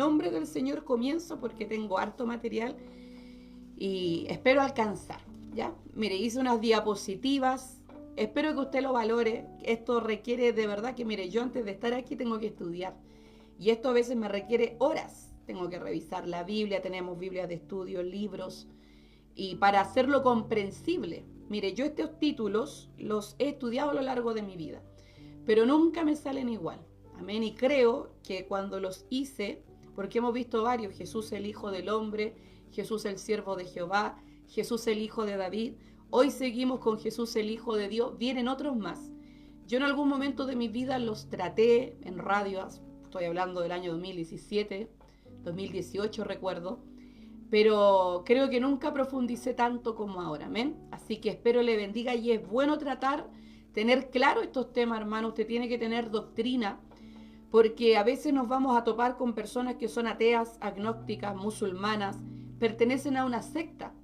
nombre del Señor comienzo porque tengo harto material y espero alcanzar, ¿ya? Mire, hice unas diapositivas, espero que usted lo valore. Esto requiere de verdad que, mire, yo antes de estar aquí tengo que estudiar y esto a veces me requiere horas. Tengo que revisar la Biblia, tenemos Biblias de estudio, libros, y para hacerlo comprensible. Mire, yo estos títulos los he estudiado a lo largo de mi vida, pero nunca me salen igual. Amén. Y creo que cuando los hice, porque hemos visto varios, Jesús el Hijo del Hombre, Jesús el Siervo de Jehová, Jesús el Hijo de David, hoy seguimos con Jesús el Hijo de Dios, vienen otros más. Yo en algún momento de mi vida los traté en radio, estoy hablando del año 2017, 2018 recuerdo, pero creo que nunca profundicé tanto como ahora, amén. Así que espero le bendiga y es bueno tener claro estos temas, hermano. Usted tiene que tener doctrina, porque a veces nos vamos a topar con personas que son ateas, agnósticas, musulmanas, pertenecen a una secta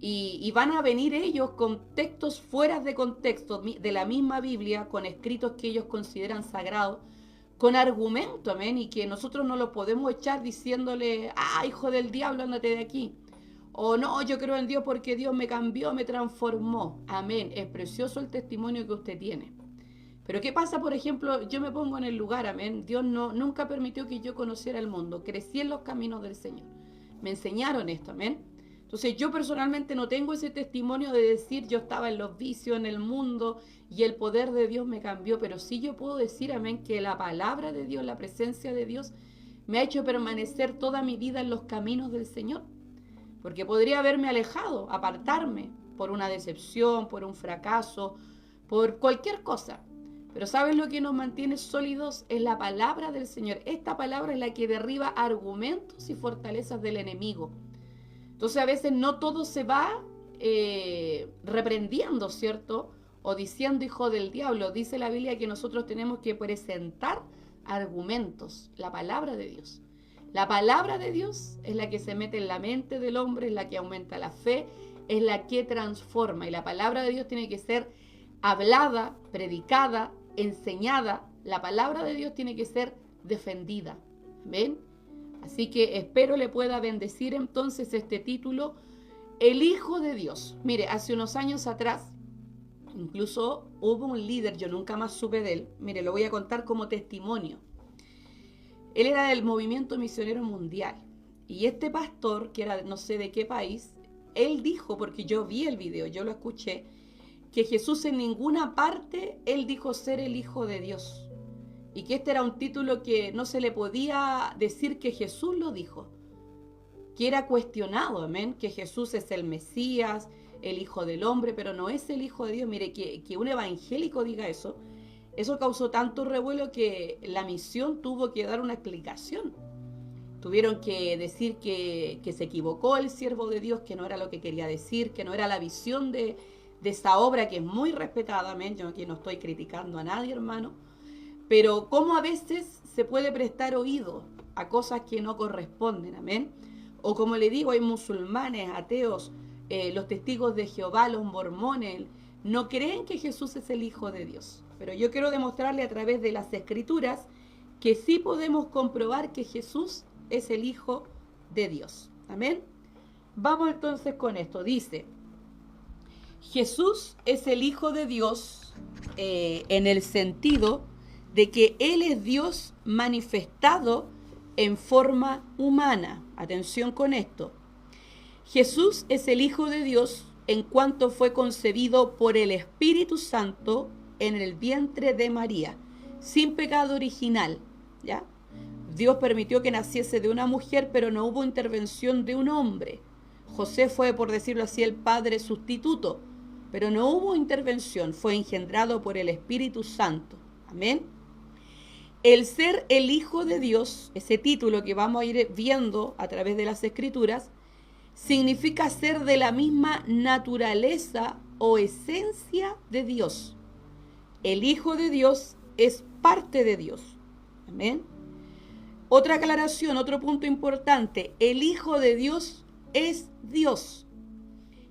y van a venir ellos con textos fuera de contexto de la misma Biblia, con escritos que ellos consideran sagrados, con argumento, amén, y que nosotros no lo podemos echar diciéndole, hijo del diablo, ándate de aquí. O no, yo creo en Dios porque Dios me cambió, me transformó. Amén, es precioso el testimonio que usted tiene. Pero ¿qué pasa, por ejemplo? Yo me pongo en el lugar, amén. Dios nunca permitió que yo conociera el mundo. Crecí en los caminos del Señor. Me enseñaron esto, amén. Entonces yo personalmente no tengo ese testimonio de decir yo estaba en los vicios, en el mundo y el poder de Dios me cambió, pero sí yo puedo decir, amén, que la palabra de Dios, la presencia de Dios me ha hecho permanecer toda mi vida en los caminos del Señor, porque podría haberme alejado, apartarme por una decepción, por un fracaso, por cualquier cosa, pero ¿sabes lo que nos mantiene sólidos? Es la palabra del Señor. Esta palabra es la que derriba argumentos y fortalezas del enemigo. Entonces a veces no todo se va reprendiendo, ¿cierto? O diciendo hijo del diablo. Dice la Biblia que nosotros tenemos que presentar argumentos, la palabra de Dios. La palabra de Dios es la que se mete en la mente del hombre, es la que aumenta la fe, es la que transforma. Y la palabra de Dios tiene que ser hablada, predicada, enseñada. La palabra de Dios tiene que ser defendida. ¿Ven? Así que espero le pueda bendecir entonces este título, El Hijo de Dios. Mire, hace unos años atrás, incluso hubo un líder, yo nunca más supe de él. Mire, lo voy a contar como testimonio. Él era del movimiento misionero mundial. Y este pastor, que era no sé de qué país, él dijo, porque yo vi el video, yo lo escuché, que Jesús en ninguna parte, él dijo ser el Hijo de Dios. Y que este era un título que no se le podía decir que Jesús lo dijo, que era cuestionado, amén, que Jesús es el Mesías, el Hijo del Hombre, pero no es el Hijo de Dios. Mire, que un evangélico diga eso causó tanto revuelo que la misión tuvo que dar una explicación. Tuvieron que decir que se equivocó el siervo de Dios, que no era lo que quería decir, que no era la visión de esa obra que es muy respetada, amén. Yo aquí no estoy criticando a nadie, hermano. Pero cómo a veces se puede prestar oído a cosas que no corresponden, amén. O como le digo, hay musulmanes, ateos, los testigos de Jehová, los mormones, no creen que Jesús es el Hijo de Dios. Pero yo quiero demostrarle a través de las Escrituras que sí podemos comprobar que Jesús es el Hijo de Dios. Amén. Vamos entonces con esto. Dice, Jesús es el Hijo de Dios en el sentido de que Él es Dios manifestado en forma humana. Atención con esto. Jesús es el Hijo de Dios en cuanto fue concebido por el Espíritu Santo en el vientre de María, sin pecado original, ¿ya? Dios permitió que naciese de una mujer, pero no hubo intervención de un hombre. José fue, por decirlo así, el padre sustituto, pero no hubo intervención, fue engendrado por el Espíritu Santo. Amén. El ser el Hijo de Dios, ese título que vamos a ir viendo a través de las Escrituras, significa ser de la misma naturaleza o esencia de Dios. El Hijo de Dios es parte de Dios. Amén. Otra aclaración, otro punto importante. El Hijo de Dios es Dios.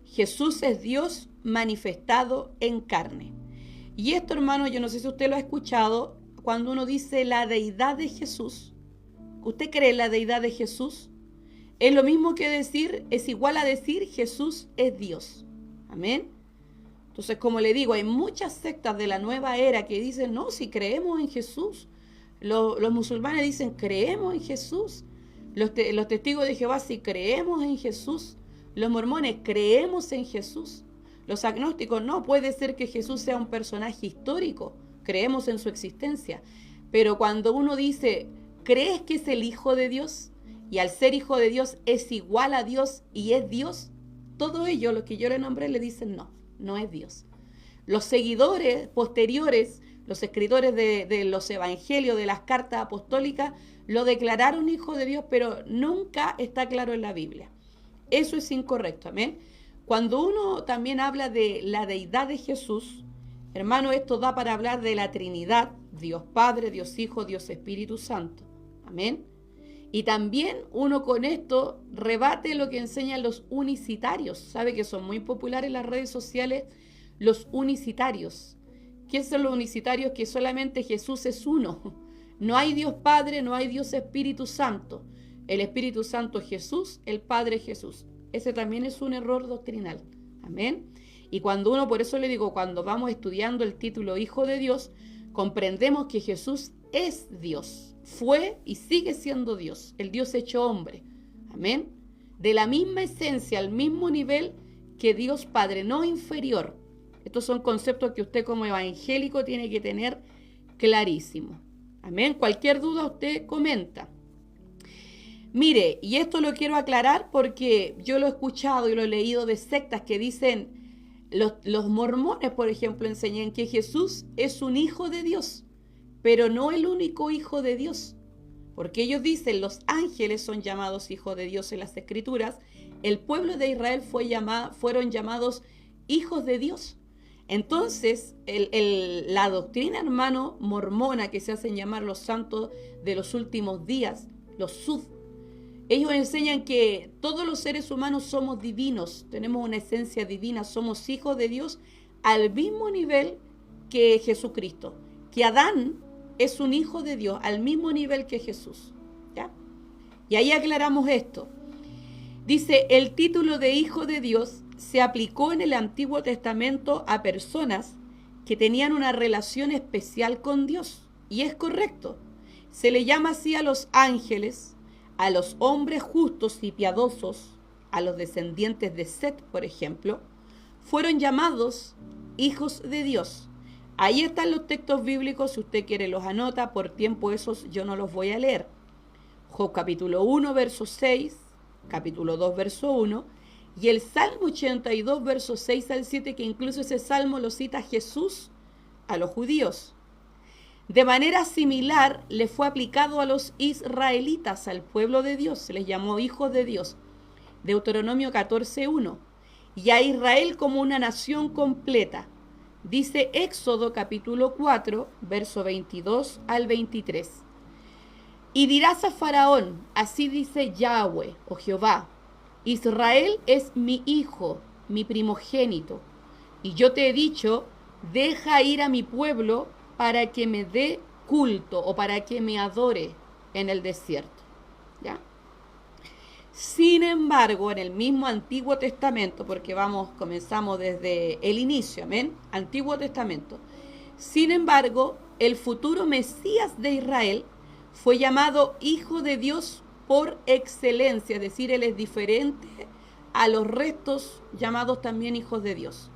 Jesús es Dios manifestado en carne. Y esto, hermano, yo no sé si usted lo ha escuchado, cuando uno dice la deidad de Jesús, ¿Usted cree en la deidad de Jesús? Es lo mismo que decir, es igual a decir Jesús es Dios. Amén. Entonces, como le digo, hay muchas sectas de la nueva era que dicen, no, si creemos en Jesús. Los musulmanes dicen, creemos en Jesús. Los testigos de Jehová, si creemos en Jesús. Los mormones, creemos en Jesús. Los agnósticos, no, puede ser que Jesús sea un personaje histórico. Creemos en su existencia. Pero cuando uno dice, ¿crees que es el Hijo de Dios? Y al ser Hijo de Dios es igual a Dios y es Dios. Todo ello, lo que yo le nombré, le dicen no, no es Dios. Los seguidores posteriores, los escritores de los evangelios, de las cartas apostólicas, lo declararon Hijo de Dios, pero nunca está claro en la Biblia. Eso es incorrecto, amén. Cuando uno también habla de la deidad de Jesús, hermano, esto da para hablar de la Trinidad, Dios Padre, Dios Hijo, Dios Espíritu Santo, amén. Y también uno con esto rebate lo que enseñan los unicitarios. Sabe que son muy populares en las redes sociales los unicitarios. ¿Qué son los unicitarios? Que solamente Jesús es uno. No hay Dios Padre, no hay Dios Espíritu Santo. El Espíritu Santo es Jesús, el Padre es Jesús. Ese también es un error doctrinal. Amén. Y cuando uno, por eso le digo, cuando vamos estudiando el título Hijo de Dios, comprendemos que Jesús es Dios. Fue y sigue siendo Dios, el Dios hecho hombre. Amén. De la misma esencia, al mismo nivel que Dios Padre, no inferior. Estos son conceptos que usted como evangélico tiene que tener clarísimo. Amén. Cualquier duda usted comenta. Mire, y esto lo quiero aclarar porque yo lo he escuchado y lo he leído de sectas que dicen, los mormones, por ejemplo, enseñan que Jesús es un hijo de Dios, pero no el único hijo de Dios. Porque ellos dicen, los ángeles son llamados hijos de Dios en las Escrituras, el pueblo de Israel fueron llamados hijos de Dios. Entonces, la doctrina, hermano, mormona, que se hacen llamar los santos de los últimos días, los Sud, ellos enseñan que todos los seres humanos somos divinos, tenemos una esencia divina, somos hijos de Dios al mismo nivel que Jesucristo, que Adán es un hijo de Dios al mismo nivel que Jesús, ¿ya? Y ahí aclaramos esto. Dice, el título de hijo de Dios se aplicó en el Antiguo Testamento a personas que tenían una relación especial con Dios. Y es correcto. Se le llama así a los ángeles, a los hombres justos y piadosos, a los descendientes de Set, por ejemplo, fueron llamados hijos de Dios. Ahí están los textos bíblicos, si usted quiere los anota, por tiempo esos yo no los voy a leer. Job capítulo 1, verso 6, capítulo 2, verso 1, y el Salmo 82, verso 6 al 7, que incluso ese salmo lo cita Jesús a los judíos. De manera similar le fue aplicado a los israelitas, al pueblo de Dios, se les llamó hijos de Dios. Deuteronomio 14, 1, y a Israel como una nación completa. Dice Éxodo capítulo 4, verso 22 al 23. Y dirás a Faraón, así dice Yahweh o Jehová, Israel es mi hijo, mi primogénito. Y yo te he dicho, deja ir a mi pueblo para que me dé culto o para que me adore en el desierto. ¿Ya? Sin embargo, en el mismo Antiguo Testamento, porque comenzamos desde el inicio, amén, Antiguo Testamento. Sin embargo, el futuro Mesías de Israel fue llamado Hijo de Dios por excelencia, es decir, él es diferente a los restos llamados también hijos de Dios.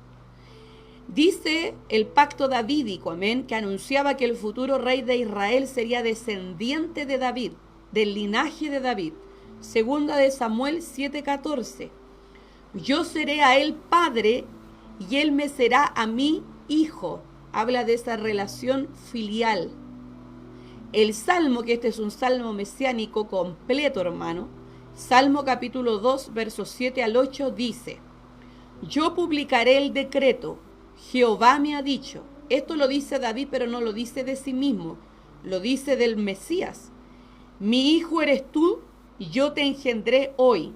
Dice el pacto davídico, amén, que anunciaba que el futuro rey de Israel sería descendiente de David, del linaje de David. Segunda de Samuel 7:14. Yo seré a él padre y él me será a mí hijo. Habla de esa relación filial. El Salmo, que este es un salmo mesiánico completo, hermano, Salmo capítulo 2, versos 7 al 8, dice, yo publicaré el decreto, Jehová me ha dicho. Esto lo dice David, pero no lo dice de sí mismo, lo dice del Mesías. Mi hijo eres tú, yo te engendré hoy.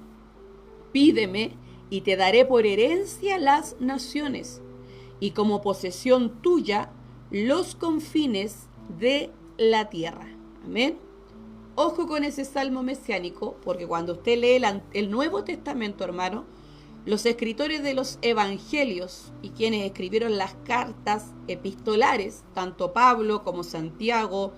Pídeme y te daré por herencia las naciones, y como posesión tuya los confines de la tierra. Amén. Ojo con ese salmo mesiánico, porque cuando usted lee el Nuevo Testamento, hermano, los escritores de los evangelios y quienes escribieron las cartas epistolares, tanto Pablo como Santiago,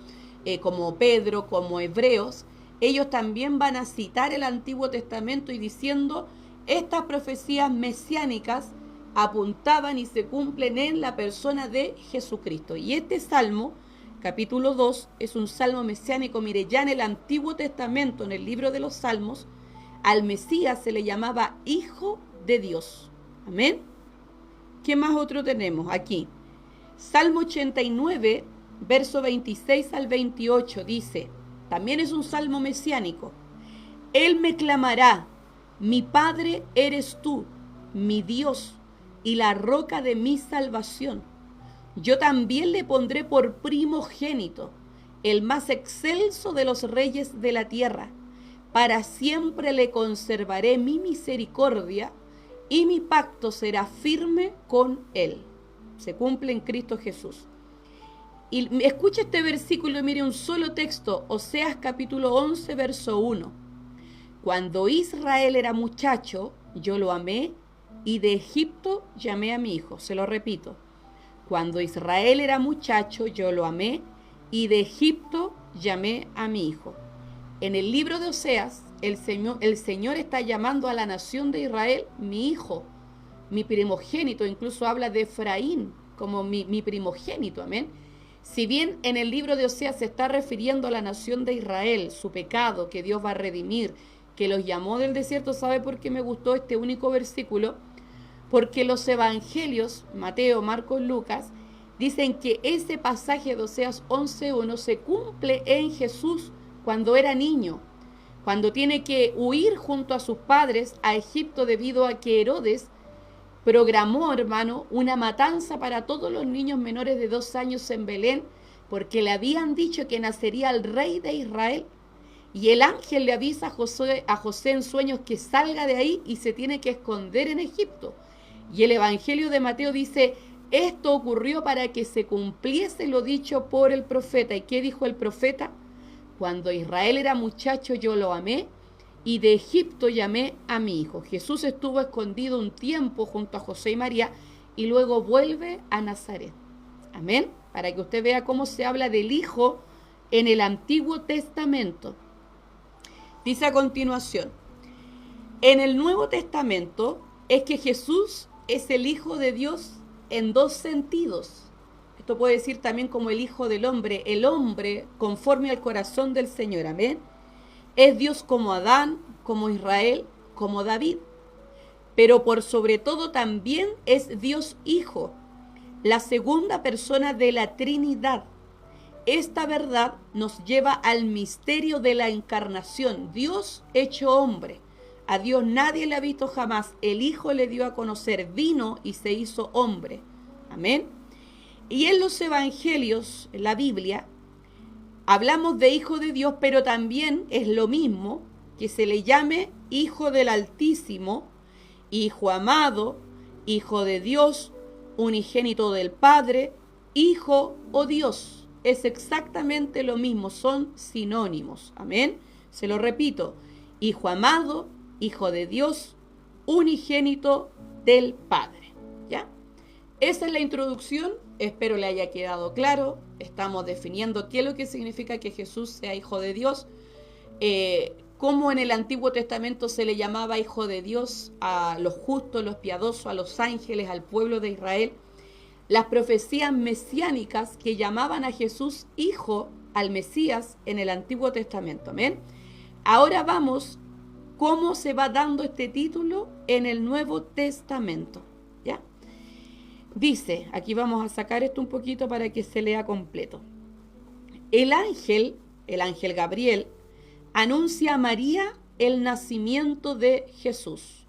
como Pedro, como Hebreos, ellos también van a citar el Antiguo Testamento y diciendo estas profecías mesiánicas apuntaban y se cumplen en la persona de Jesucristo. Y este salmo, capítulo 2, es un salmo mesiánico. Mire, ya en el Antiguo Testamento, en el libro de los Salmos, al Mesías se le llamaba Hijo de Dios. Amén. ¿Qué más otro tenemos aquí? Salmo 89, verso 26 al 28 dice, también es un salmo mesiánico. Él me clamará, mi Padre eres tú, mi Dios y la roca de mi salvación. Yo también le pondré por primogénito, el más excelso de los reyes de la tierra. Para siempre le conservaré mi misericordia y mi pacto será firme con él. Se cumple en Cristo Jesús. Y escucha este versículo y mire un solo texto, Oseas capítulo 11, verso 1. Cuando Israel era muchacho, yo lo amé y de Egipto llamé a mi hijo. Se lo repito. Cuando Israel era muchacho, yo lo amé y de Egipto llamé a mi hijo. En el libro de Oseas, el Señor está llamando a la nación de Israel mi hijo, mi primogénito. Incluso habla de Efraín como mi primogénito. Amén. Si bien en el libro de Oseas se está refiriendo a la nación de Israel, su pecado, que Dios va a redimir, que los llamó del desierto, ¿sabe por qué me gustó este único versículo? Porque los evangelios, Mateo, Marcos, Lucas, dicen que ese pasaje de Oseas 11.1 se cumple en Jesús cuando era niño, cuando tiene que huir junto a sus padres a Egipto debido a que Herodes programó, hermano, una matanza para todos los niños menores de 2 años en Belén, porque le habían dicho que nacería el rey de Israel. Y el ángel le avisa a José en sueños que salga de ahí y se tiene que esconder en Egipto. Y el Evangelio de Mateo dice, esto ocurrió para que se cumpliese lo dicho por el profeta. ¿Y qué dijo el profeta? Cuando Israel era muchacho yo lo amé y de Egipto llamé a mi hijo. Jesús estuvo escondido un tiempo junto a José y María y luego vuelve a Nazaret. Amén. Para que usted vea cómo se habla del hijo en el Antiguo Testamento. Dice a continuación, en el Nuevo Testamento es que Jesús es el Hijo de Dios en 2 sentidos. Esto puede decir también como el Hijo del Hombre, el hombre conforme al corazón del Señor. Amén. Es Dios como Adán, como Israel, como David. Pero por sobre todo también es Dios Hijo, la segunda persona de la Trinidad. Esta verdad nos lleva al misterio de la encarnación, Dios hecho hombre. A Dios nadie le ha visto jamás, el Hijo le dio a conocer, vino y se hizo hombre. Amén. Y en los evangelios, en la Biblia, hablamos de Hijo de Dios, pero también es lo mismo que se le llame Hijo del Altísimo, Hijo amado, Hijo de Dios, unigénito del Padre, Hijo o Dios. Es exactamente lo mismo, son sinónimos. Amén. Se lo repito, Hijo amado, Hijo de Dios, unigénito del Padre. ¿Ya? Esa es la introducción, espero le haya quedado claro. Estamos definiendo qué es lo que significa que Jesús sea Hijo de Dios, cómo en el Antiguo Testamento se le llamaba Hijo de Dios a los justos, los piadosos, a los ángeles, al pueblo de Israel. Las profecías mesiánicas que llamaban a Jesús Hijo, al Mesías, en el Antiguo Testamento. Amén. Ahora vamos, cómo se va dando este título en el Nuevo Testamento. ¿Ya? Dice, aquí vamos a sacar esto un poquito para que se lea completo. El ángel Gabriel, anuncia a María el nacimiento de Jesús.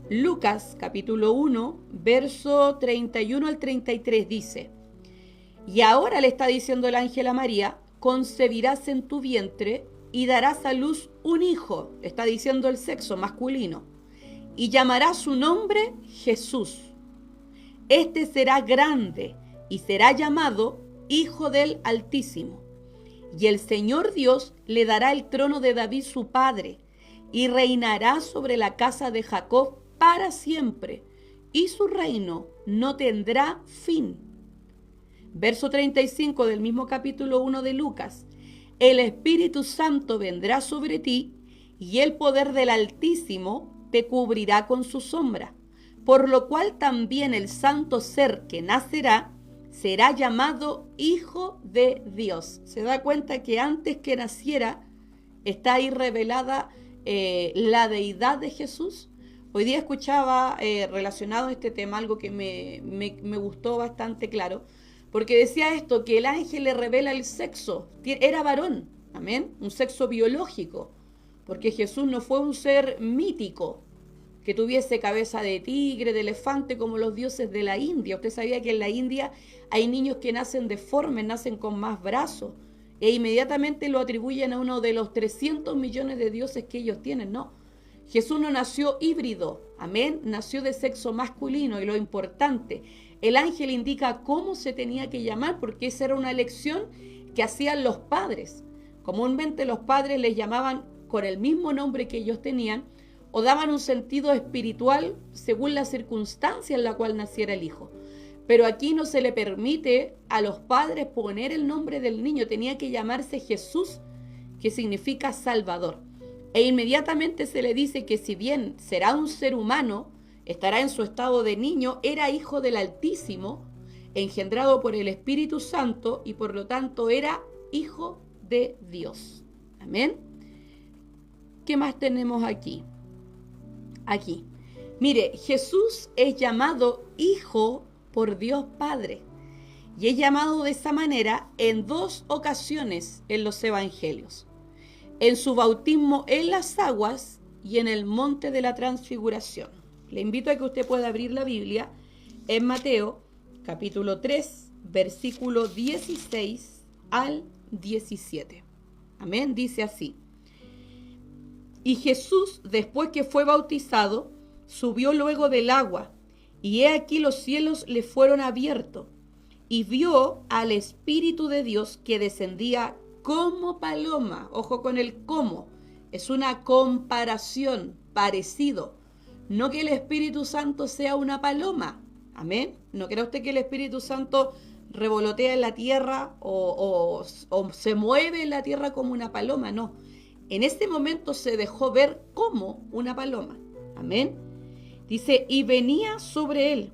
Lucas capítulo 1, verso 31 al 33 dice, y ahora le está diciendo el ángel a María, concebirás en tu vientre y darás a luz un hijo, está diciendo el sexo masculino, y llamarás su nombre Jesús. Este será grande y será llamado Hijo del Altísimo. y el Señor Dios le dará el trono de David su padre, y reinará sobre la casa de Jacob para siempre, y su reino no tendrá fin. Verso 35 del mismo capítulo 1 de Lucas. El Espíritu Santo vendrá sobre ti, y el poder del Altísimo te cubrirá con su sombra, por lo cual también el santo ser que nacerá será llamado Hijo de Dios. Se da cuenta que antes que naciera está ahí revelada la deidad de Jesús. Hoy día escuchaba relacionado a este tema algo que me gustó bastante claro, porque decía esto, que el ángel le revela el sexo, era varón, amén, un sexo biológico, porque Jesús no fue un ser mítico, que tuviese cabeza de tigre, de elefante, como los dioses de la India. Usted sabía que en la India hay niños que nacen deformes, nacen con más brazos, e inmediatamente lo atribuyen a uno de los 300 millones de dioses que ellos tienen. No, Jesús no nació híbrido, amén, nació de sexo masculino, y lo importante, el ángel indica cómo se tenía que llamar, porque esa era una elección que hacían los padres. Comúnmente los padres les llamaban con el mismo nombre que ellos tenían, o daban un sentido espiritual según la circunstancia en la cual naciera el hijo. Pero aquí no se le permite a los padres poner el nombre del niño, tenía que llamarse Jesús, que significa Salvador. E inmediatamente se le dice que si bien será un ser humano, estará en su estado de niño, era hijo del Altísimo, engendrado por el Espíritu Santo, y por lo tanto era hijo de Dios. Amén. ¿Qué más tenemos aquí? Aquí, mire, Jesús es llamado Hijo por Dios Padre, y es llamado de esa manera en 2 ocasiones en los evangelios: en su bautismo en las aguas y en el monte de la transfiguración. Le invito a que usted pueda abrir la Biblia en Mateo capítulo 3, versículo 16 al 17. Amén, dice así: y Jesús, después que fue bautizado, subió luego del agua, y he aquí los cielos le fueron abiertos, y vio al Espíritu de Dios que descendía como paloma. Ojo con el cómo, es una comparación, parecido. No que el Espíritu Santo sea una paloma, amén. No crea usted que el Espíritu Santo revolotea en la tierra o se mueve en la tierra como una paloma, no. En este momento se dejó ver como una paloma. Amén. Dice, y venía sobre él,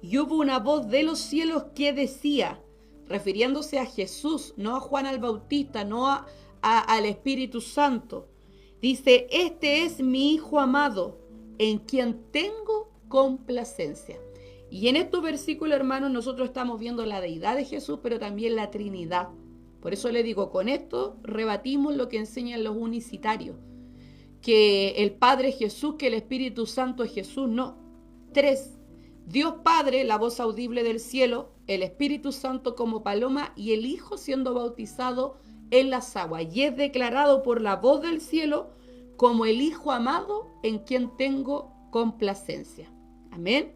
y hubo una voz de los cielos que decía, refiriéndose a Jesús, no a Juan el Bautista, no al Espíritu Santo. Dice, este es mi Hijo amado, en quien tengo complacencia. Y en estos versículos, hermanos, nosotros estamos viendo la deidad de Jesús, pero también la Trinidad. Por eso le digo, con esto rebatimos lo que enseñan los unicitarios, que el Padre es Jesús, que el Espíritu Santo es Jesús. No. 3. Dios Padre, la voz audible del cielo, el Espíritu Santo como paloma, y el Hijo siendo bautizado en las aguas. Y es declarado por la voz del cielo como el Hijo amado en quien tengo complacencia. Amén.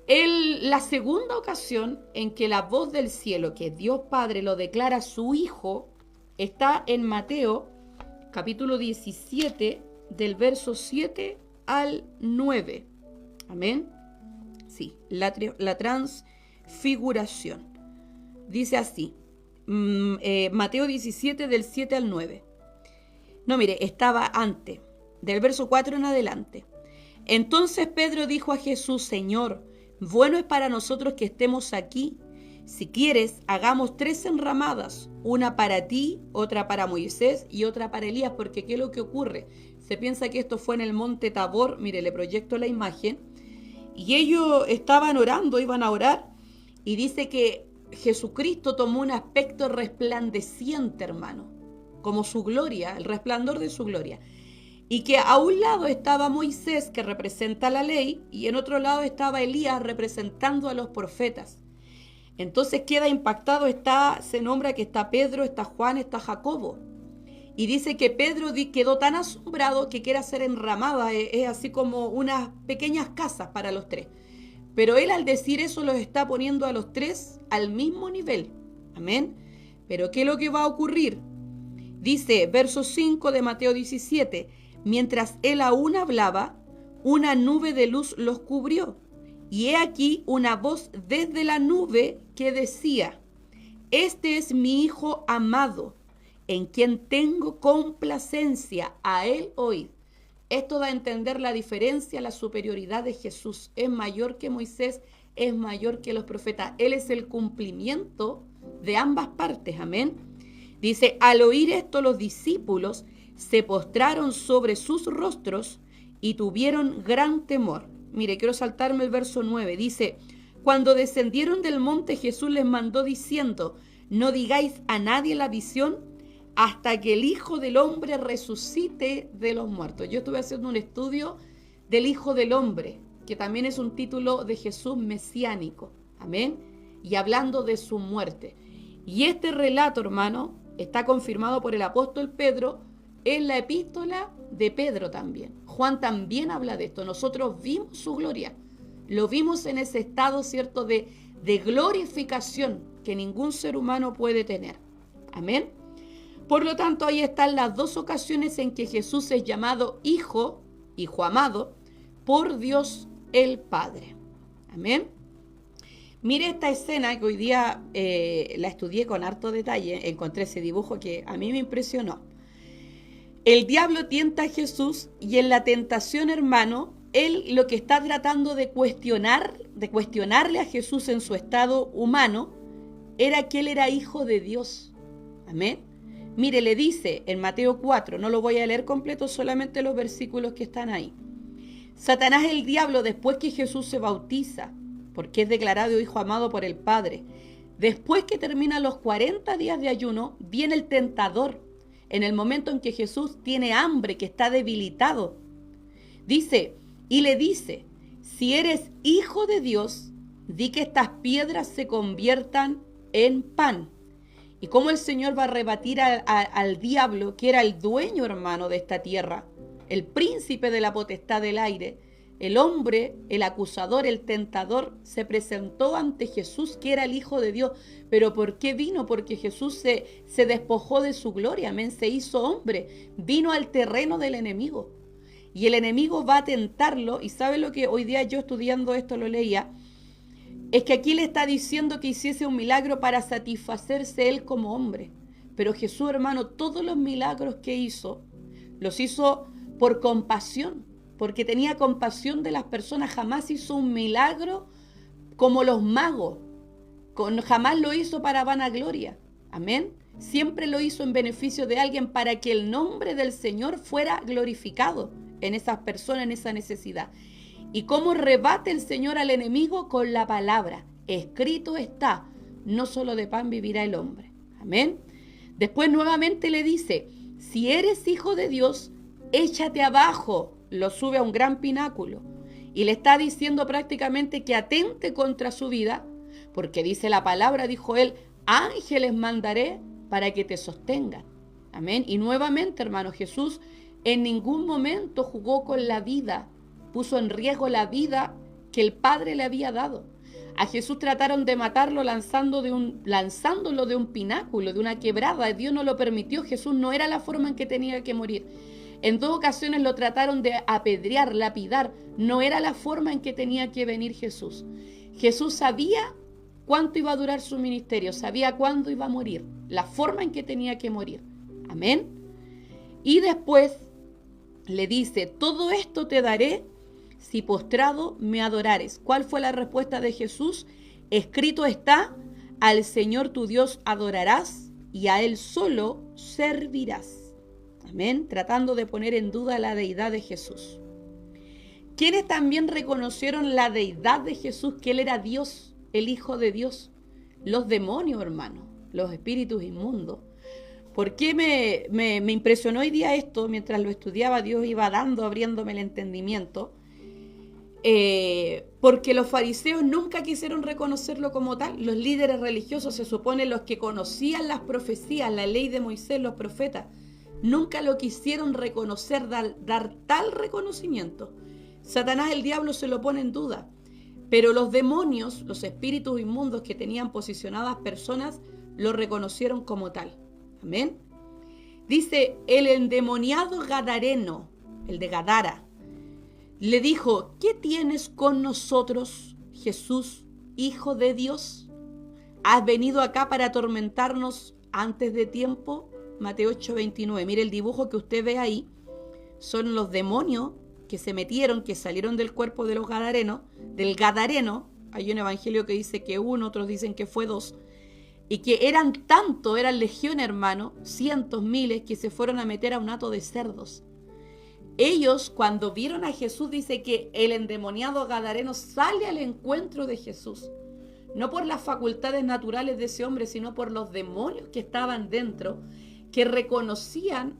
La segunda ocasión en que la voz del cielo, que Dios Padre lo declara su Hijo, está en Mateo capítulo 17 del verso 7 al 9. Amén. Sí, la transfiguración. Dice así, Mateo 17 del 7 al 9. No, mire, estaba antes, del verso 4 en adelante. Entonces Pedro dijo a Jesús, Señor, bueno es para nosotros que estemos aquí. Si quieres, hagamos 3 enramadas, una para ti, otra para Moisés y otra para Elías, porque ¿qué es lo que ocurre? Se piensa que esto fue en el monte Tabor. Mire, le proyecto la imagen. Y ellos estaban orando, iban a orar, y dice que Jesucristo tomó un aspecto resplandeciente, hermano, como su gloria, el resplandor de su gloria. Y que a un lado estaba Moisés, que representa la ley, y en otro lado estaba Elías, representando a los profetas. Entonces queda impactado, se nombra que está Pedro, está Juan, está Jacobo. Y dice que Pedro quedó tan asombrado que quiere hacer enramada, es así como unas pequeñas casas para los 3. Pero él al decir eso los está poniendo a los 3 al mismo nivel. Amén. Pero ¿qué es lo que va a ocurrir? Dice, verso 5 de Mateo 17, mientras él aún hablaba, una nube de luz los cubrió. Y he aquí una voz desde la nube que decía, este es mi Hijo amado, en quien tengo complacencia, a él oíd. Esto da a entender la diferencia, la superioridad de Jesús. Es mayor que Moisés, es mayor que los profetas. Él es el cumplimiento de ambas partes, amén. Dice, al oír esto los discípulos se postraron sobre sus rostros y tuvieron gran temor. Mire, quiero saltarme el verso 9. Dice, cuando descendieron del monte, Jesús les mandó diciendo, no digáis a nadie la visión hasta que el Hijo del Hombre resucite de los muertos. Yo estuve haciendo un estudio del Hijo del Hombre, que también es un título de Jesús mesiánico. Amén. Y hablando de su muerte. Y este relato, hermano, está confirmado por el apóstol Pedro en la epístola de Pedro también. Juan también habla de esto. Nosotros vimos su gloria. Lo vimos en ese estado, ¿cierto?, de glorificación que ningún ser humano puede tener. Amén. Por lo tanto, ahí están las dos ocasiones en que Jesús es llamado Hijo, Hijo amado, por Dios el Padre. Amén. Mire esta escena que hoy día la estudié con harto detalle. Encontré ese dibujo que a mí me impresionó. El diablo tienta a Jesús y en la tentación, hermano, él lo que está tratando de cuestionarle a Jesús en su estado humano, era que él era hijo de Dios. Amén. Mire, le dice en Mateo 4, no lo voy a leer completo, solamente los versículos que están ahí. Satanás, el diablo, después que Jesús se bautiza, porque es declarado hijo amado por el Padre, después que terminan los 40 días de ayuno, viene el tentador, en el momento en que Jesús tiene hambre, que está debilitado. Dice, y le dice, si eres hijo de Dios, di que estas piedras se conviertan en pan. Y cómo el Señor va a rebatir al diablo, que era el dueño, hermano, de esta tierra, el príncipe de la potestad del aire, el hombre, el acusador, el tentador, se presentó ante Jesús, que era el Hijo de Dios. ¿Pero por qué vino? Porque Jesús se despojó de su gloria, amén, se hizo hombre, vino al terreno del enemigo. Y el enemigo va a tentarlo, y ¿sabe lo que hoy día yo estudiando esto lo leía? Es que aquí le está diciendo que hiciese un milagro para satisfacerse él como hombre. Pero Jesús, hermano, todos los milagros que hizo, los hizo por compasión, porque tenía compasión de las personas. Jamás hizo un milagro como los magos, jamás lo hizo para vanagloria. Amén. Siempre lo hizo en beneficio de alguien, para que el nombre del Señor fuera glorificado en esas personas, en esa necesidad. ¿Y cómo rebate el Señor al enemigo? Con la palabra. Escrito está, no solo de pan vivirá el hombre. Amén. Después nuevamente le dice, si eres hijo de Dios, échate abajo. Lo sube a un gran pináculo. Y le está diciendo prácticamente que atente contra su vida, porque dice la palabra, dijo él, ángeles mandaré para que te sostengan. Amén. Y nuevamente, hermano, Jesús en ningún momento jugó con la vida, puso en riesgo la vida que el Padre le había dado. A Jesús trataron de matarlo lanzándolo de un pináculo, de una quebrada. Dios no lo permitió. Jesús no era la forma en que tenía que morir. En dos ocasiones lo trataron de apedrear, lapidar. No era la forma en que tenía que venir Jesús. Jesús sabía cuánto iba a durar su ministerio, sabía cuándo iba a morir, la forma en que tenía que morir. Amén. Y después le dice, todo esto te daré si postrado me adorares. ¿Cuál fue la respuesta de Jesús? Escrito está, al Señor tu Dios adorarás y a Él solo servirás. Amén. Tratando de poner en duda la deidad de Jesús. ¿Quiénes también reconocieron la deidad de Jesús, que Él era Dios, el Hijo de Dios? Los demonios, hermano, los espíritus inmundos. ¿Por qué me impresionó hoy día esto? Mientras lo estudiaba, Dios iba abriéndome el entendimiento. Porque los fariseos nunca quisieron reconocerlo como tal. Los líderes religiosos, se supone los que conocían las profecías, la ley de Moisés, los profetas, nunca lo quisieron reconocer, dar tal reconocimiento. Satanás, el diablo, se lo pone en duda. Pero los demonios, los espíritus inmundos que tenían posicionadas personas, lo reconocieron como tal. Amén. Dice, el endemoniado gadareno, el de Gadara, le dijo, ¿qué tienes con nosotros, Jesús, Hijo de Dios? ¿Has venido acá para atormentarnos antes de tiempo? Mateo 8:29. Mire el dibujo que usted ve ahí. Son los demonios que se metieron, que salieron del cuerpo de los gadarenos, del gadareno. Hay un evangelio que dice que uno, otros dicen que fue dos. Y que eran tanto, eran legión, hermano, cientos, miles, que se fueron a meter a un hato de cerdos. Ellos, cuando vieron a Jesús, dice que el endemoniado gadareno sale al encuentro de Jesús. No por las facultades naturales de ese hombre, sino por los demonios que estaban dentro, que reconocían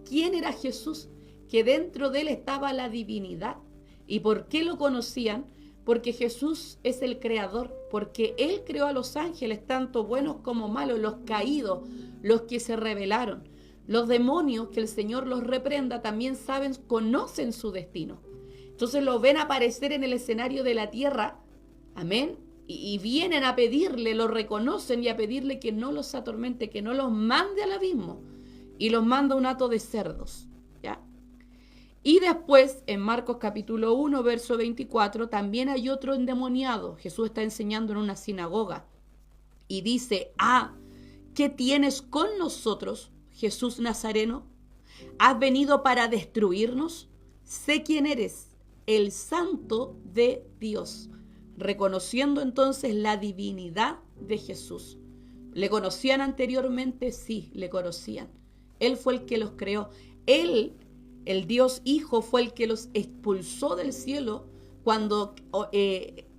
quién era Jesús, que dentro de él estaba la divinidad. ¿Y por qué lo conocían? Porque Jesús es el creador, porque Él creó a los ángeles, tanto buenos como malos, los caídos, los que se rebelaron. Los demonios, que el Señor los reprenda, también saben, conocen su destino. Entonces lo ven aparecer en el escenario de la tierra, amén, y vienen a pedirle, lo reconocen y a pedirle que no los atormente, que no los mande al abismo, y los manda a un hato de cerdos, ¿ya? Y después, en Marcos capítulo 1, verso 24, también hay otro endemoniado. Jesús está enseñando en una sinagoga y dice, ¿qué tienes con nosotros, Jesús Nazareno? ¿Has venido para destruirnos? Sé quién eres, el Santo de Dios. Reconociendo entonces la divinidad de Jesús. ¿Le conocían anteriormente? Sí, le conocían. Él fue el que los creó. Él, el Dios Hijo, fue el que los expulsó del cielo cuando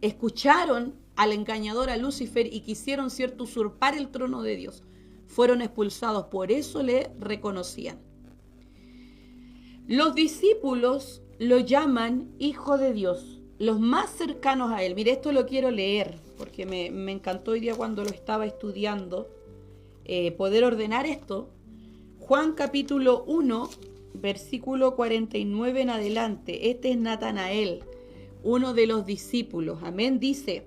escucharon al engañador, a Lucifer, y quisieron, ¿cierto?, usurpar el trono de Dios. Fueron expulsados, por eso le reconocían. Los discípulos lo llaman Hijo de Dios, los más cercanos a él. Mire, esto lo quiero leer, porque me encantó hoy día cuando lo estaba estudiando, poder ordenar esto. Juan capítulo 1, versículo 49 en adelante. Este es Natanael, uno de los discípulos. Amén. Dice,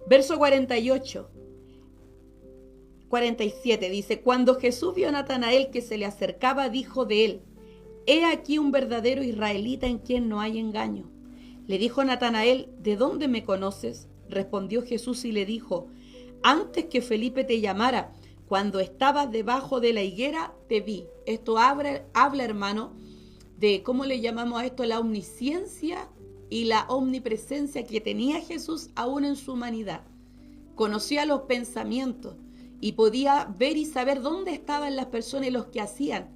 verso 47, dice, cuando Jesús vio a Natanael que se le acercaba, dijo de él, he aquí un verdadero israelita en quien no hay engaño. Le dijo Natanael, ¿de dónde me conoces? Respondió Jesús y le dijo, antes que Felipe te llamara, cuando estabas debajo de la higuera, te vi. Esto habla, hermano, de cómo le llamamos a esto, la omnisciencia y la omnipresencia que tenía Jesús aún en su humanidad. Conocía los pensamientos y podía ver y saber dónde estaban las personas y los que hacían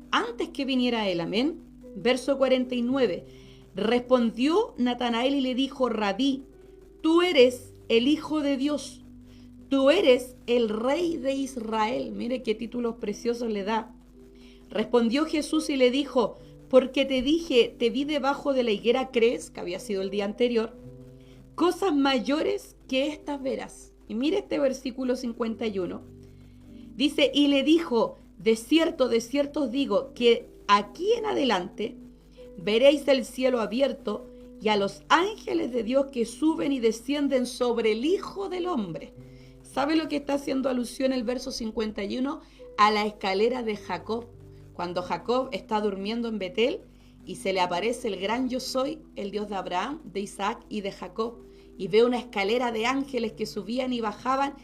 antes que viniera él. Amén. Verso 49. Respondió Natanael y le dijo, Rabí, tú eres el Hijo de Dios. Tú eres el Rey de Israel. Mire qué títulos preciosos le da. Respondió Jesús y le dijo, porque te dije, te vi debajo de la higuera, ¿crees? Que había sido el día anterior. Cosas mayores que estas verás. Y mire este versículo 51. Dice, y le dijo, de cierto os digo, que aquí en adelante veréis el cielo abierto y a los ángeles de Dios que suben y descienden sobre el Hijo del Hombre. ¿Sabe lo que está haciendo alusión el verso 51? A la escalera de Jacob. Cuando Jacob está durmiendo en Betel y se le aparece el gran yo soy, el Dios de Abraham, de Isaac y de Jacob. Y ve una escalera de ángeles que subían y bajaban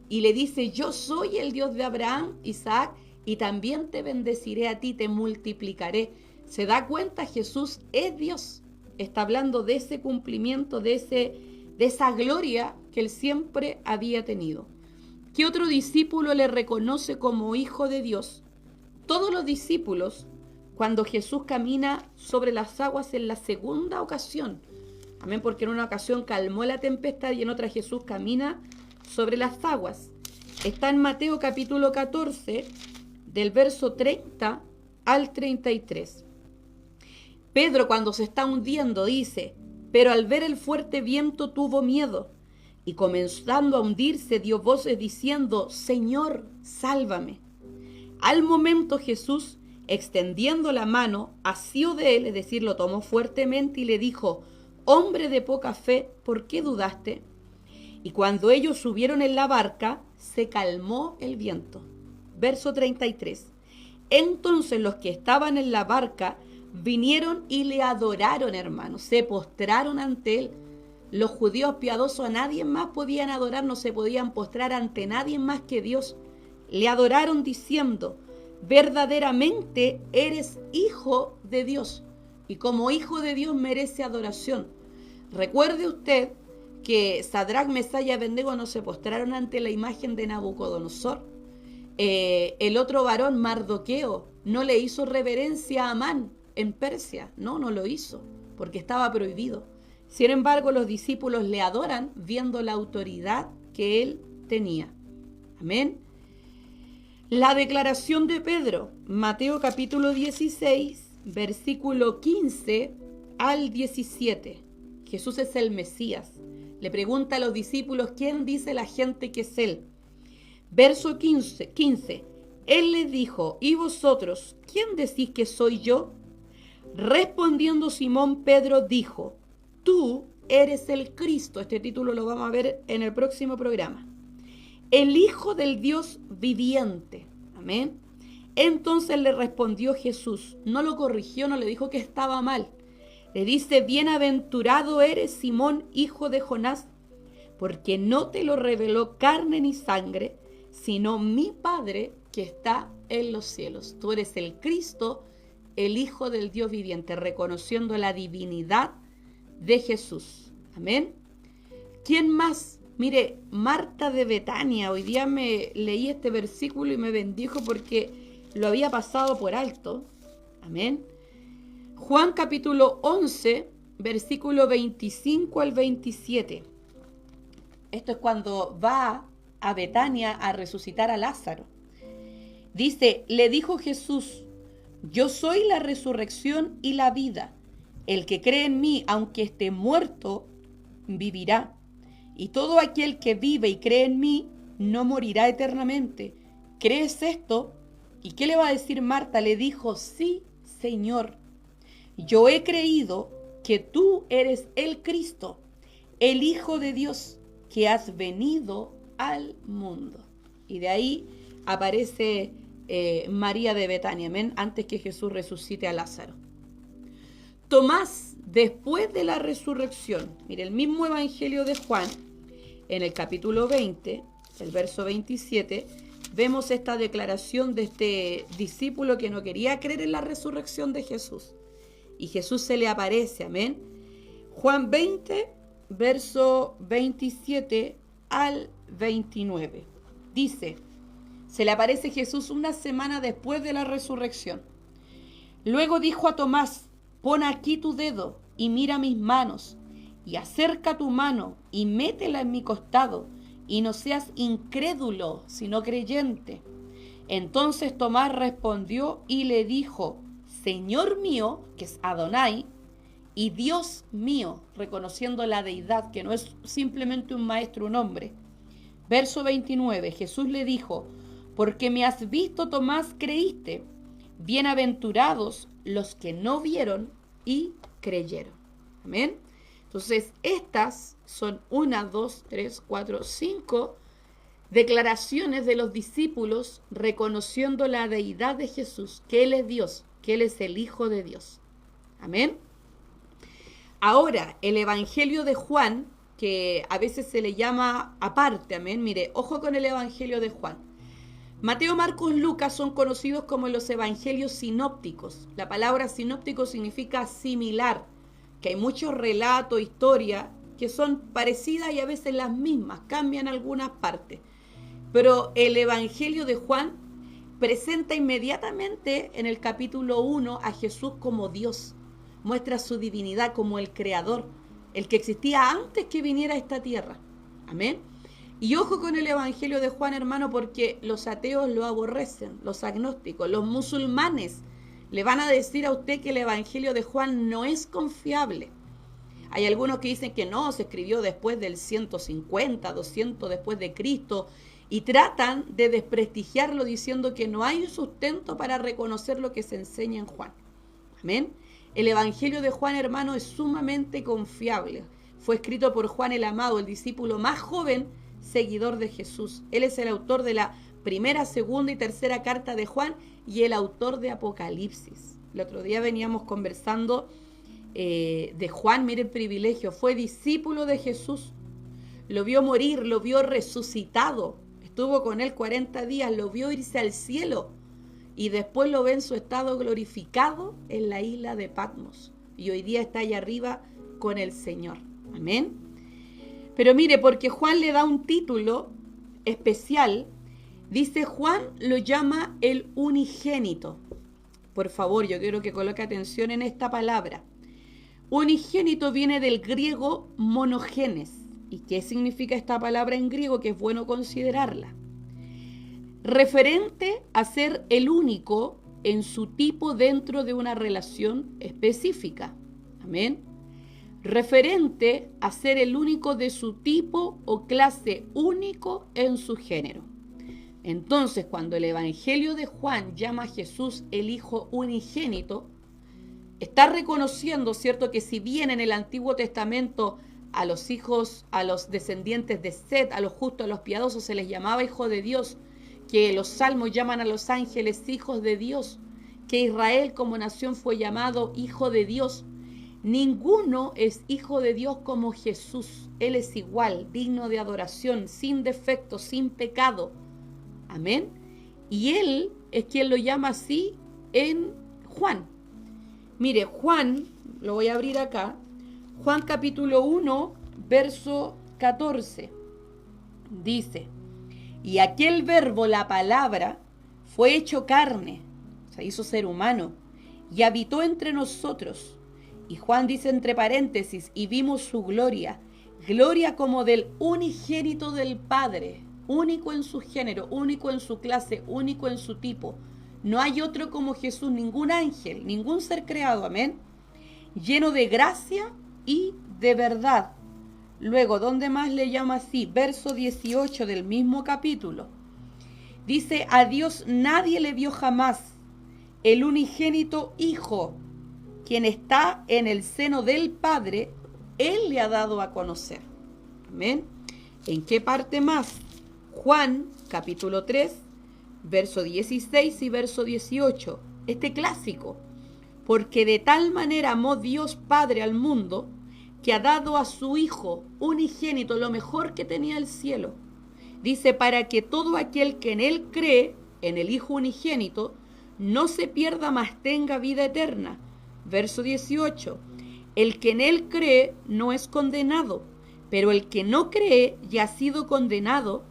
y le dice, yo soy el Dios de Abraham, Isaac, y también te bendeciré a ti, te multiplicaré. ¿Se da cuenta? Jesús es Dios. Está hablando de ese cumplimiento, de esa gloria que él siempre había tenido. ¿Qué otro discípulo le reconoce como Hijo de Dios? Todos los discípulos, cuando Jesús camina sobre las aguas en la segunda ocasión. Amén, porque en una ocasión calmó la tempestad y en otra Jesús camina sobre las aguas. Está en Mateo capítulo 14, del verso 30 al 33. Pedro, cuando se está hundiendo, dice, pero al ver el fuerte viento tuvo miedo y comenzando a hundirse dio voces diciendo, Señor, sálvame. Al momento Jesús, extendiendo la mano, asió de él, es decir, lo tomó fuertemente y le dijo, hombre de poca fe, ¿por qué dudaste? Y cuando ellos subieron en la barca, se calmó el viento. Verso 33. Entonces los que estaban en la barca vinieron y le adoraron, hermanos. Se postraron ante él. Los judíos piadosos a nadie más podían adorar, no se podían postrar ante nadie más que Dios. Le adoraron diciendo: verdaderamente eres hijo de Dios. Y como hijo de Dios merece adoración. Recuerde usted que Sadrac, Mesach y Abednego no se postraron ante la imagen de Nabucodonosor. El otro varón, Mardoqueo, no le hizo reverencia a Amán en Persia. No lo hizo, porque estaba prohibido. Sin embargo, los discípulos le adoran viendo la autoridad que él tenía. Amén. La declaración de Pedro, Mateo capítulo 16, versículo 15 al 17. Jesús es el Mesías. Le pregunta a los discípulos: ¿quién dice la gente que es él? Verso 15. Él les dijo: ¿y vosotros, quién decís que soy yo? Respondiendo Simón Pedro dijo: tú eres el Cristo. Este título lo vamos a ver en el próximo programa. El Hijo del Dios viviente. Amén. Entonces le respondió Jesús. No lo corrigió, no le dijo que estaba mal. Le dice: bienaventurado eres, Simón, hijo de Jonás, porque no te lo reveló carne ni sangre, sino mi Padre que está en los cielos. Tú eres el Cristo, el Hijo del Dios viviente, reconociendo la divinidad de Jesús. Amén. ¿Quién más? Mire, Marta de Betania. Hoy día me leí este versículo y me bendijo porque lo había pasado por alto. Amén. Juan capítulo 11, versículo 25 al 27. Esto es cuando va a Betania a resucitar a Lázaro. Dice: le dijo Jesús: yo soy la resurrección y la vida. El que cree en mí, aunque esté muerto, vivirá. Y todo aquel que vive y cree en mí, no morirá eternamente. ¿Crees esto? ¿Y qué le va a decir Marta? Le dijo: sí, Señor. Yo he creído que tú eres el Cristo, el Hijo de Dios, que has venido al mundo. Y de ahí aparece María de Betania, amén, antes que Jesús resucite a Lázaro. Tomás, después de la resurrección, mire, el mismo Evangelio de Juan, en el capítulo 20, el verso 27, vemos esta declaración de este discípulo que no quería creer en la resurrección de Jesús. Y Jesús se le aparece, amén. Juan 20, verso 27 al 29. Dice: se le aparece Jesús una semana después de la resurrección. Luego dijo a Tomás: pon aquí tu dedo y mira mis manos, y acerca tu mano y métela en mi costado, y no seas incrédulo, sino creyente. Entonces Tomás respondió y le dijo: Señor mío, que es Adonai, y Dios mío, reconociendo la deidad, que no es simplemente un maestro, un hombre. Verso 29, Jesús le dijo: porque me has visto, Tomás, creíste. Bienaventurados los que no vieron y creyeron. Amén. Entonces, estas son 1, 2, 3, 4, 5 declaraciones de los discípulos reconociendo la deidad de Jesús, que Él es Dios, que Él es el Hijo de Dios. Amén. Ahora, el Evangelio de Juan, que a veces se le llama aparte, amén. Mire, ojo con el Evangelio de Juan. Mateo, Marcos, Lucas son conocidos como los evangelios sinópticos. La palabra sinóptico significa similar, que hay muchos relatos, historias, que son parecidas y a veces las mismas, cambian algunas partes. Pero el Evangelio de Juan presenta inmediatamente en el capítulo 1 a Jesús como Dios. Muestra su divinidad como el Creador, el que existía antes que viniera a esta tierra. Amén. Y ojo con el Evangelio de Juan, hermano, porque los ateos lo aborrecen, los agnósticos, los musulmanes le van a decir a usted que el Evangelio de Juan no es confiable. Hay algunos que dicen que no, se escribió después del 150, 200 después de Cristo, y tratan de desprestigiarlo diciendo que no hay sustento para reconocer lo que se enseña en Juan. Amén. El Evangelio de Juan, hermano, es sumamente confiable. fue escrito por Juan el Amado, el discípulo más joven, seguidor de Jesús. Él es el autor de la primera, segunda y tercera carta de Juan y el autor de Apocalipsis. El otro día veníamos conversando de Juan, mire el privilegio, fue discípulo de Jesús, lo vio morir, lo vio resucitado, estuvo con él 40 días, lo vio irse al cielo y después lo ve en su estado glorificado en la isla de Patmos y hoy día está allá arriba con el Señor. Amén. Pero mire, porque Juan le da un título especial, dice Juan lo llama el unigénito. Por favor, yo quiero que coloque atención en esta palabra. Unigénito viene del griego monogenes. ¿Y qué significa esta palabra en griego? Que es bueno considerarla. Referente a ser el único en su tipo dentro de una relación específica. Amén. Referente a ser el único de su tipo o clase, único en su género. Entonces, cuando el Evangelio de Juan llama a Jesús el Hijo unigénito, está reconociendo, ¿cierto?, que si bien en el Antiguo Testamento a los hijos, a los descendientes de Set, a los justos, a los piadosos se les llamaba hijo de Dios, que los salmos llaman a los ángeles hijos de Dios, que Israel como nación fue llamado hijo de Dios, ninguno es hijo de Dios como Jesús. Él es igual, digno de adoración, sin defecto, sin pecado. Amén. Y él es quien lo llama así en Juan. Mire, Juan, lo voy a abrir acá, Juan capítulo 1, verso 14, dice, y aquel verbo, la palabra, fue hecho carne, se hizo ser humano, y habitó entre nosotros. Y Juan dice entre paréntesis, y vimos su gloria, gloria como del unigénito del Padre, único en su género, único en su clase, único en su tipo. No hay otro como Jesús, ningún ángel, ningún ser creado, amén, lleno de gracia y de verdad. Luego, ¿dónde más le llama así? Verso 18 del mismo capítulo. Dice, a Dios nadie le vio jamás, el unigénito Hijo, quien está en el seno del Padre, Él le ha dado a conocer. Amén. ¿En qué parte más? Juan, capítulo 3, verso 16 y verso 18. Este clásico. Porque de tal manera amó Dios Padre al mundo, que ha dado a su Hijo unigénito, lo mejor que tenía el cielo. Dice, para que todo aquel que en Él cree, en el Hijo unigénito, no se pierda, mas tenga vida eterna. Verso 18. El que en Él cree no es condenado, pero el que no cree ya ha sido condenado,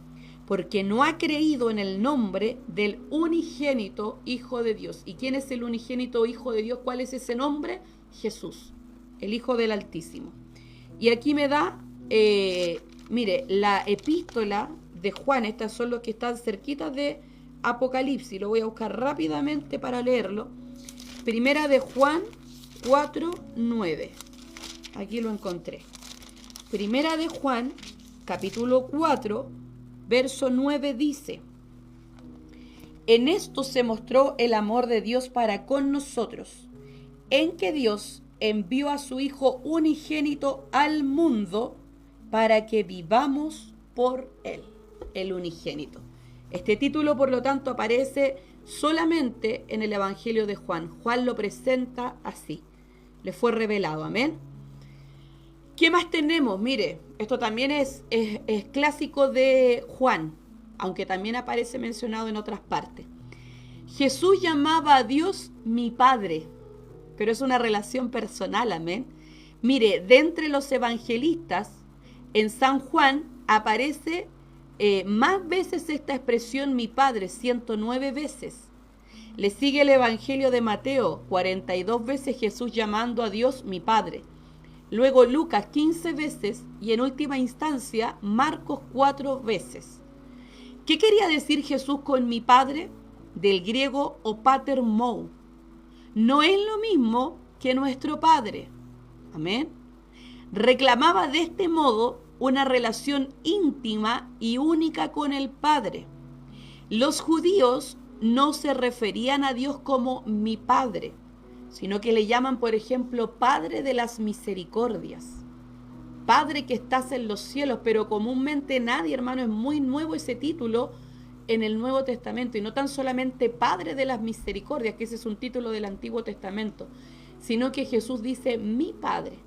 porque no ha creído en el nombre del unigénito Hijo de Dios. ¿Y quién es el unigénito Hijo de Dios? ¿Cuál es ese nombre? Jesús, el Hijo del Altísimo. Y aquí me da, mire, la epístola de Juan, estas son los que están cerquitas de Apocalipsis, lo voy a buscar rápidamente para leerlo. Primera de Juan 4:9, aquí lo encontré. Primera de Juan, capítulo 4, verso 9 dice, en esto se mostró el amor de Dios para con nosotros, en que Dios envió a su Hijo unigénito al mundo para que vivamos por Él, el unigénito. Este título, por lo tanto, aparece solamente en el Evangelio de Juan. Juan lo presenta así, le fue revelado, amén. ¿Qué más tenemos? Mire, esto también es clásico de Juan, aunque también aparece mencionado en otras partes. Jesús llamaba a Dios mi Padre, pero es una relación personal, amén. Mire, de entre los evangelistas, en San Juan aparece más veces esta expresión mi Padre, 109 veces. Le sigue el Evangelio de Mateo, 42 veces Jesús llamando a Dios mi Padre. Luego Lucas 15 veces y en última instancia Marcos 4 veces. ¿Qué quería decir Jesús con mi Padre? Del griego o pater mou. No es lo mismo que nuestro Padre. Amén. Reclamaba de este modo una relación íntima y única con el Padre. Los judíos no se referían a Dios como mi Padre, sino que le llaman, por ejemplo, Padre de las misericordias. Padre que estás en los cielos, pero comúnmente nadie, hermano, es muy nuevo ese título en el Nuevo Testamento, y no tan solamente Padre de las misericordias, que ese es un título del Antiguo Testamento, sino que Jesús dice mi Padre.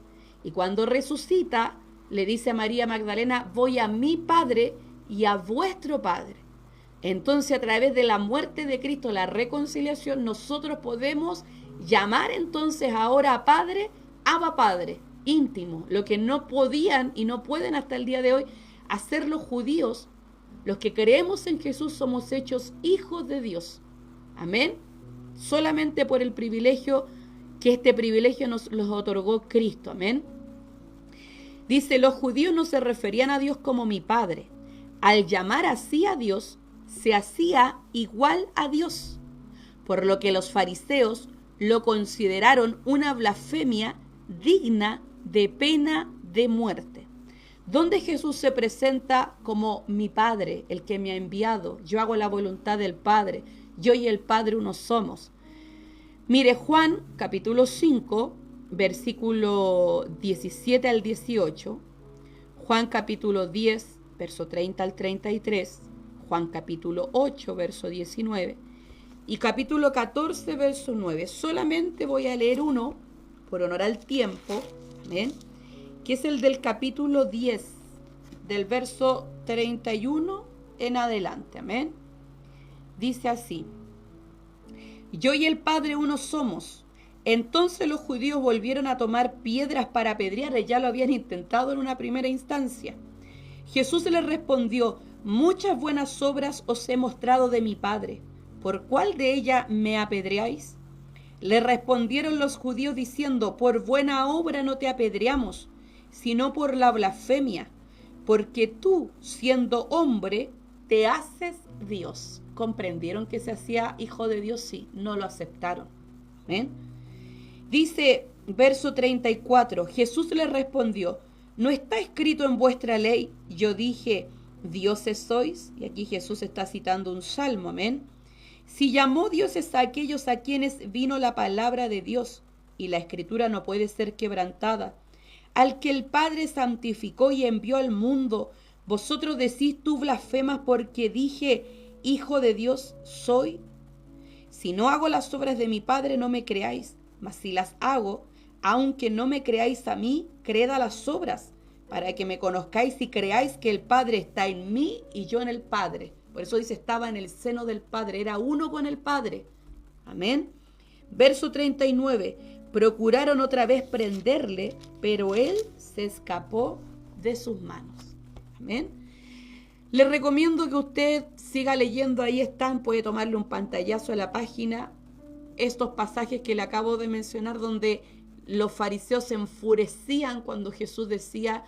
Y cuando resucita, le dice a María Magdalena, voy a mi Padre y a vuestro Padre. Entonces, a través de la muerte de Cristo, la reconciliación, nosotros podemos llamar entonces ahora a Padre, Abba Padre, íntimo, lo que no podían y no pueden hasta el día de hoy hacer los judíos. Los que creemos en Jesús somos hechos hijos de Dios. Amén. Solamente por el privilegio, que este privilegio nos los otorgó Cristo. Amén. Dice, los judíos no se referían a Dios como mi Padre. Al llamar así a Dios, se hacía igual a Dios, por lo que los fariseos lo consideraron una blasfemia digna de pena de muerte. Donde Jesús se presenta como mi Padre, el que me ha enviado, yo hago la voluntad del Padre, yo y el Padre uno somos. Mire, Juan capítulo 5, versículo 17 al 18, Juan capítulo 10, verso 30 al 33, Juan capítulo 8, verso 19 y capítulo 14, verso 9. Solamente voy a leer uno, por honor al tiempo, ¿ven?, que es el del capítulo 10, del verso 31 en adelante. Amén. Dice así, yo y el Padre uno somos. Entonces los judíos volvieron a tomar piedras para apedrearle, ya lo habían intentado en una primera instancia. Jesús les respondió, muchas buenas obras os he mostrado de mi Padre, ¿por cuál de ellas me apedreáis? Le respondieron los judíos diciendo, por buena obra no te apedreamos, sino por la blasfemia, porque tú, siendo hombre, te haces Dios. ¿Comprendieron que se hacía hijo de Dios? Sí, no lo aceptaron. ¿Ven? Dice, verso 34, Jesús le respondió, ¿no está escrito en vuestra ley? Yo dije, dioses sois. Y aquí Jesús está citando un salmo, amén. Si llamó dioses a aquellos a quienes vino la palabra de Dios, y la escritura no puede ser quebrantada, al que el Padre santificó y envió al mundo, vosotros decís, tú blasfemas porque dije, hijo de Dios soy. Si no hago las obras de mi Padre, no me creáis, mas si las hago, aunque no me creáis a mí, creed a las obras, para que me conozcáis y creáis que el Padre está en mí y yo en el Padre. Por eso dice, estaba en el seno del Padre, era uno con el Padre. Amén. Verso 39, procuraron otra vez prenderle, pero él se escapó de sus manos. Amén. Les recomiendo que usted siga leyendo, ahí están, puede tomarle un pantallazo a la página, estos pasajes que le acabo de mencionar, donde los fariseos se enfurecían cuando Jesús decía,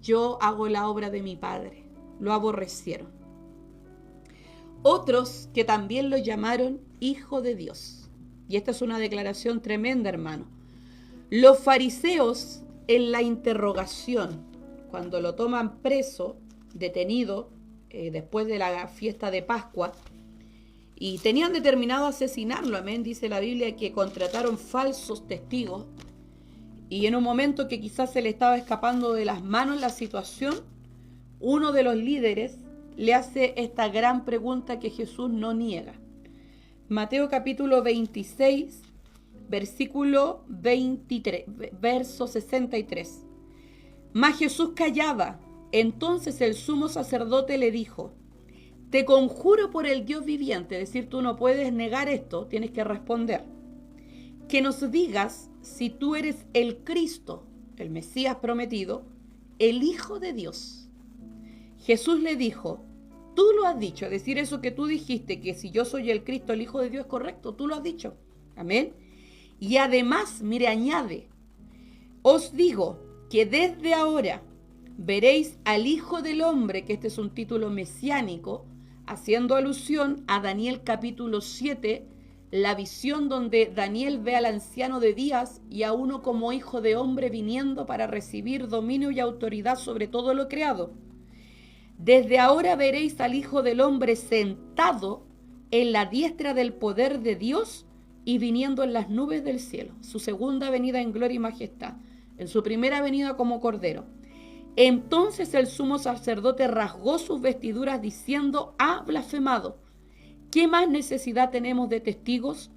yo hago la obra de mi Padre. Lo aborrecieron. Otros que también lo llamaron Hijo de Dios. Y esta es una declaración tremenda, hermano. Los fariseos en la interrogación, cuando lo toman preso, detenido, después de la fiesta de Pascua, y tenían determinado asesinarlo, amén, dice la Biblia que contrataron falsos testigos, y en un momento que quizás se le estaba escapando de las manos la situación, uno de los líderes le hace esta gran pregunta que Jesús no niega. Mateo capítulo 26, versículo 23, verso 63. Mas Jesús callaba. Entonces el sumo sacerdote le dijo, te conjuro por el Dios viviente, es decir, tú no puedes negar esto, tienes que responder, que nos digas si tú eres el Cristo, el Mesías prometido, el Hijo de Dios. Jesús le dijo, tú lo has dicho, es decir, eso que tú dijiste, que si yo soy el Cristo, el Hijo de Dios, es correcto, tú lo has dicho. Amén. Y además, mire, añade, os digo que desde ahora veréis al Hijo del Hombre, que este es un título mesiánico, haciendo alusión a Daniel capítulo 7, la visión donde Daniel ve al anciano de días y a uno como hijo de hombre viniendo para recibir dominio y autoridad sobre todo lo creado. Desde ahora veréis al Hijo del Hombre sentado en la diestra del poder de Dios y viniendo en las nubes del cielo. Su segunda venida en gloria y majestad. En su primera venida como Cordero. Entonces el sumo sacerdote rasgó sus vestiduras diciendo: ha blasfemado. ¿Qué más necesidad tenemos de testigos?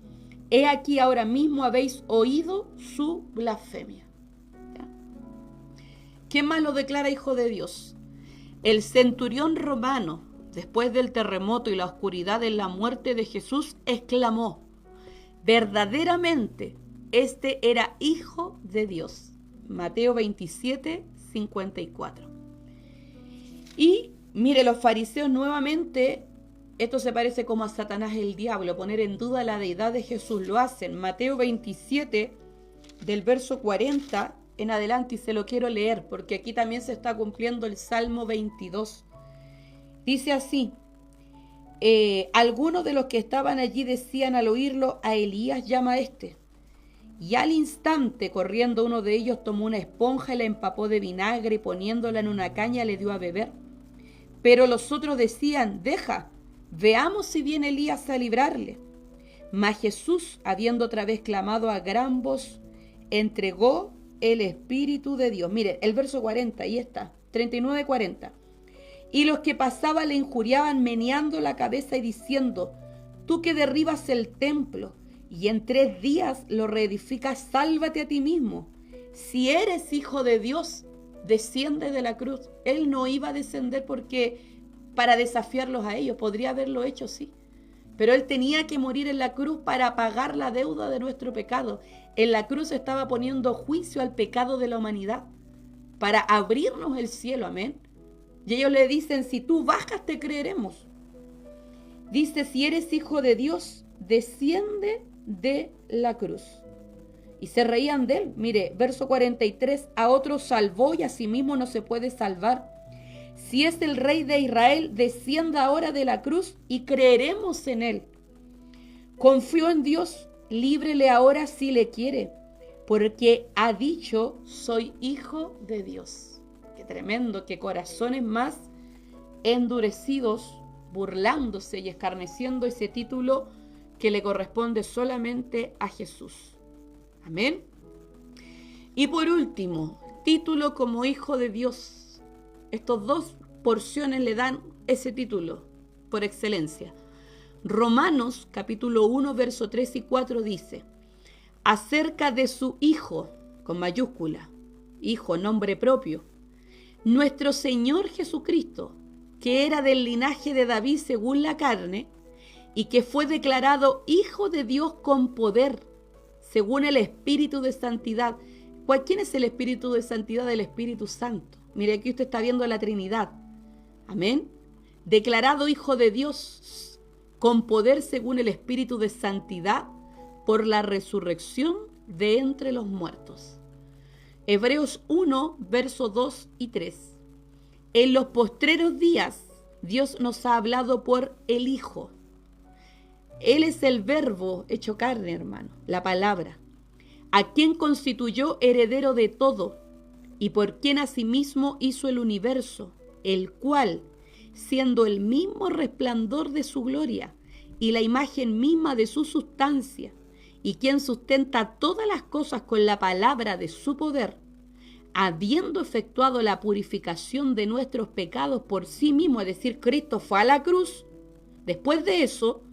He aquí, ahora mismo habéis oído su blasfemia. ¿Ya? ¿Quién más lo declara hijo de Dios? El centurión romano, después del terremoto y la oscuridad en la muerte de Jesús, exclamó: verdaderamente, este era hijo de Dios. Mateo 27, 54. Y mire, los fariseos nuevamente, esto se parece como a Satanás el diablo, poner en duda la deidad de Jesús, lo hacen. Mateo 27, del verso 40 en adelante, y se lo quiero leer, porque aquí también se está cumpliendo el Salmo 22. Dice así: algunos de los que estaban allí decían al oírlo: a Elías llama a este. Y al instante, corriendo uno de ellos, tomó una esponja y la empapó de vinagre y poniéndola en una caña le dio a beber. Pero los otros decían: deja, veamos si viene Elías a librarle. Mas Jesús, habiendo otra vez clamado a gran voz, entregó el Espíritu de Dios. Mire, el verso 40, ahí está, 39-40. Y los que pasaban le injuriaban meneando la cabeza y diciendo: tú que derribas el templo y en 3 días lo reedificas, sálvate a ti mismo. Si eres hijo de Dios, desciende de la cruz. Él no iba a descender para desafiarlos a ellos. Podría haberlo hecho, sí. Pero Él tenía que morir en la cruz para pagar la deuda de nuestro pecado. En la cruz estaba poniendo juicio al pecado de la humanidad para abrirnos el cielo, amén. Y ellos le dicen: si tú bajas, te creeremos. Dice: si eres hijo de Dios, desciende de la cruz. Y se reían de él. Mire, verso 43, a otros salvó y a sí mismo no se puede salvar. Si es el Rey de Israel, descienda ahora de la cruz y creeremos en él. Confío en Dios, líbrele ahora si le quiere, porque ha dicho: soy hijo de Dios. Qué tremendo, qué corazones más endurecidos, burlándose y escarneciendo ese título que le corresponde solamente a Jesús. Amén. Y por último, título como hijo de Dios. Estas 2 porciones le dan ese título por excelencia. Romanos capítulo 1, verso 3 y 4 dice: acerca de su Hijo, con mayúscula, Hijo, nombre propio, nuestro Señor Jesucristo, que era del linaje de David según la carne, y que fue declarado Hijo de Dios con poder, según el Espíritu de Santidad. ¿Quién es el Espíritu de Santidad? El Espíritu Santo. Mire, aquí usted está viendo la Trinidad. Amén. Declarado Hijo de Dios con poder según el Espíritu de Santidad por la resurrección de entre los muertos. Hebreos 1, versos 2 y 3. En los postreros días, Dios nos ha hablado por el Hijo. Él es el verbo hecho carne, hermano, la palabra, a quien constituyó heredero de todo y por quien asimismo hizo el universo, el cual, siendo el mismo resplandor de su gloria y la imagen misma de su sustancia, y quien sustenta todas las cosas con la palabra de su poder, habiendo efectuado la purificación de nuestros pecados por sí mismo, es decir, Cristo fue a la cruz, después de eso,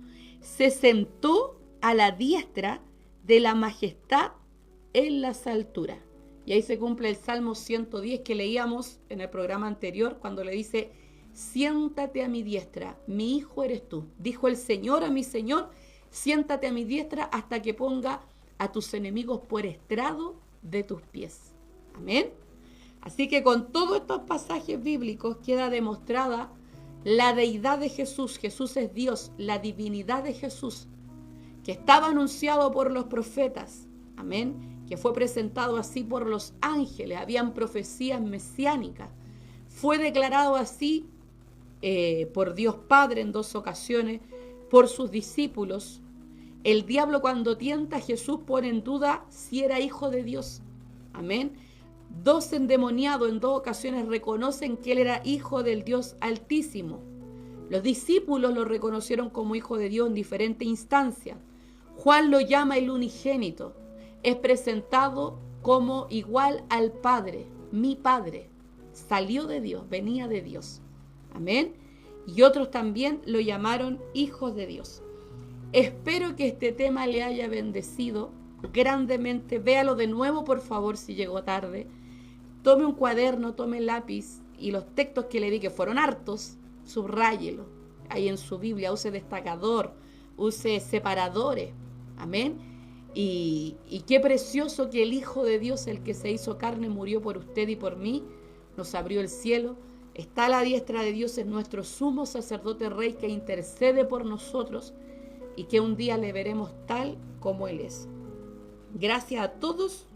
se sentó a la diestra de la majestad en las alturas. Y ahí se cumple el Salmo 110 que leíamos en el programa anterior, cuando le dice: siéntate a mi diestra, mi hijo eres tú. Dijo el Señor a mi Señor: siéntate a mi diestra hasta que ponga a tus enemigos por estrado de tus pies. Amén. Así que con todos estos pasajes bíblicos queda demostrada la deidad de Jesús. Jesús es Dios, la divinidad de Jesús, que estaba anunciado por los profetas. Amén. Que fue presentado así por los ángeles. Habían profecías mesiánicas. Fue declarado así por Dios Padre en 2 ocasiones, por sus discípulos. El diablo, cuando tienta a Jesús, pone en duda si era hijo de Dios. Amén. 2 endemoniados en 2 ocasiones reconocen que él era hijo del Dios Altísimo. Los discípulos lo reconocieron como hijo de Dios en diferentes instancias. Juan lo llama el unigénito. Es presentado como igual al Padre, mi Padre. salió de Dios, venía de Dios. Amén. Y otros también lo llamaron hijos de Dios. Espero que este tema le haya bendecido grandemente. Véalo de nuevo, por favor, si llegó tarde. Tome un cuaderno, tome lápiz y los textos que le di, que fueron hartos, subráyelo. Ahí en su Biblia, use destacador, use separadores. Amén. Y qué precioso que el Hijo de Dios, el que se hizo carne, murió por usted y por mí, nos abrió el cielo. Está a la diestra de Dios, es nuestro sumo sacerdote rey que intercede por nosotros y que un día le veremos tal como Él es. Gracias a todos